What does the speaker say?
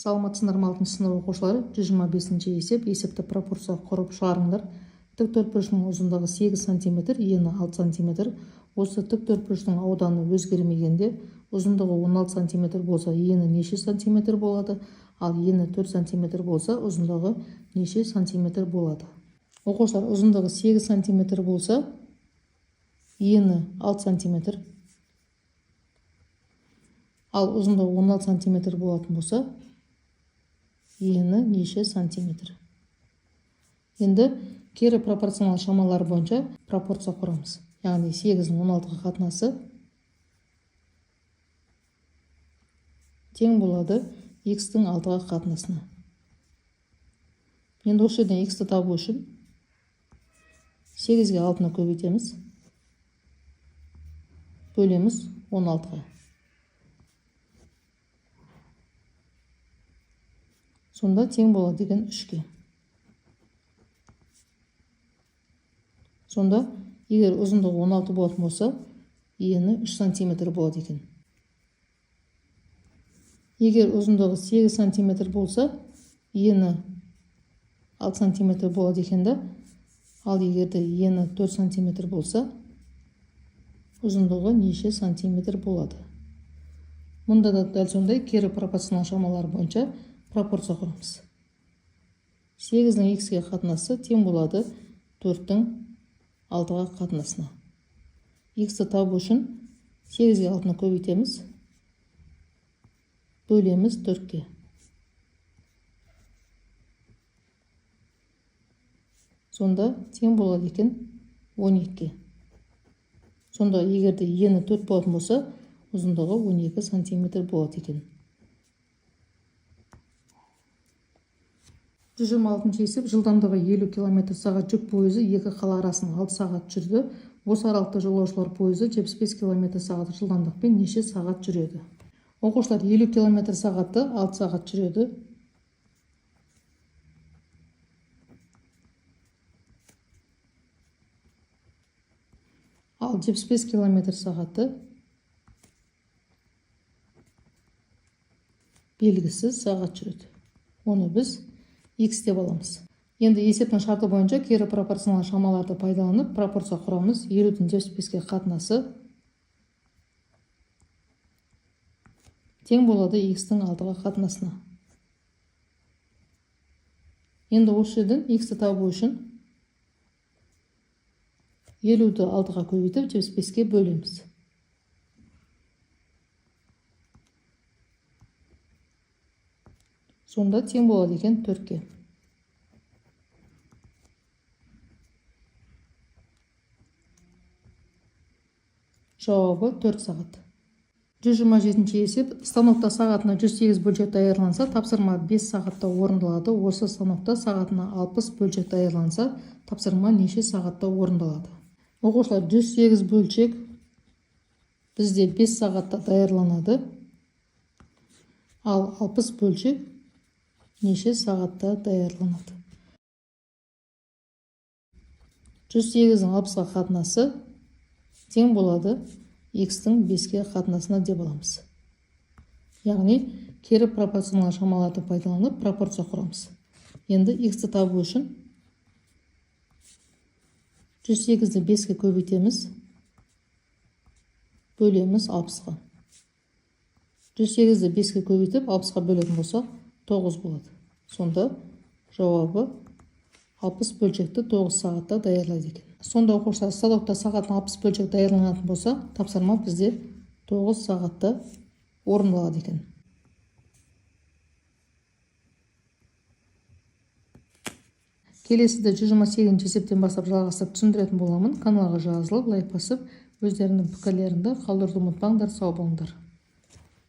Саламатсыздар ма 6 сынып оқушылары? 125 есеп, есепті пропорция құрып шығарыңдар. Тік төртбұрышының ұзындығы 8 см, ені 6 см. Осы тік төртбұрыштың ауданы өзгермегенде, ұзындығы 16 см болса, ені неше сантиметр болады? Ал ені 4 см болса, ұзындығы неше сантиметр болады? Оқушылар, ұзындығы 8 см болса, ені 6 см. Ал ұзындығы 16 см болатын болса, ені неше сантиметр? Енді кері пропорционал шамалар бойынша пропорция құрамыз. Яғни 8-дің 16-ға қатынасы тең болады x-тің 6-ға қатынасына. Енді осы жерден x-ті табу үшін 8-ге 6-ны көбейтеміз, бөлеміз 16-ға. Сонда тең болады деген 3-ке. Сонда егер ұзындығы 16 болатын болса, ені 3 см болады екен. Егер ұзындығы 8 см болса, ені 6 см болады екенді. Ал егерде ені 4 см болса, ұзындығы неше сантиметр болады? Мұнда да дәл сондай кері пропорционал шамалар бойынша пропорция құрамыз. 8-дің x-ге қатынасы тең болады 4-дің 6-ға қатынасына. X-ті табу үшін 8-ге 6-ны көбейтеміз, бөлеміз 4-ке. Сонда тең болады екен 12-ке. Сонда егерде ені 4 болатын болса, ұзындығы 12 сантиметр болады екен. 126 есеп, жылдамдығы 50 км/сағ жүк пойызы екі қала арасын 6 сағат жүрді. Осы аралықта жолаушылар пойызы 75 км/сағ жылдамдықпен неше сағат жүреді? Оқушылар, 50 км/сағатты 6 сағат жүреді. Ал 75 км/сағатты белгісіз сағат жүреді. Оны біз x деп аламыз. Енді есептің шарты бойынша кері пропорционал шамаларды пайдаланып пропорция құрамыз. 50-дің 75-ке қатынасы тең болады x-тің 6-ға қатынасына. Енді осы жерден x-ті табу үшін 50-ді 6-ға көбейтіп 75-ке бөлеміз. Сонда тең болады екен 4-ке. Жауабы 4 сағат. 127 есеп, станокта сағатына 108 бөлшек даярланса, тапсырма 5 сағатта орындалады. Осы станокта сағатына 60 бөлшек даярланса, тапсырма неше сағатта орындалады? Оқушылар, 108 бөлшек бізде 5 сағатта даярланады. Ал 60 бөлшек неше сағатта даярланады? 108-дің 60-ға қатынасы тең болады x-тің 5-ке қатынасына деп аламыз. Яғни кері пропорционал шамаларды пайдаланып пропорция құрамыз. Енді x-ті табу үшін 108-ді 5-ке көбейтеміз, бөлеміз 60-ға. 108-ді 5-ке көбейтіп 60-ға бөлетін болса 9 болады. Сонда жауабы 60 бөлшекті 9 сағатта даярлайды екен. Сонда оқушылар, станокта сағатына 60 бөлшек даярланатын болса, тапсырма бізде 9 сағатта орындалады екен. Келесіде 128 есептен бастап жалғастырып түсіндіретін боламын. Каналға жазылып, лайк басып, өздерінің пікірлеріңді қалдыруды ұмытпаңдар. Сау болыңдар.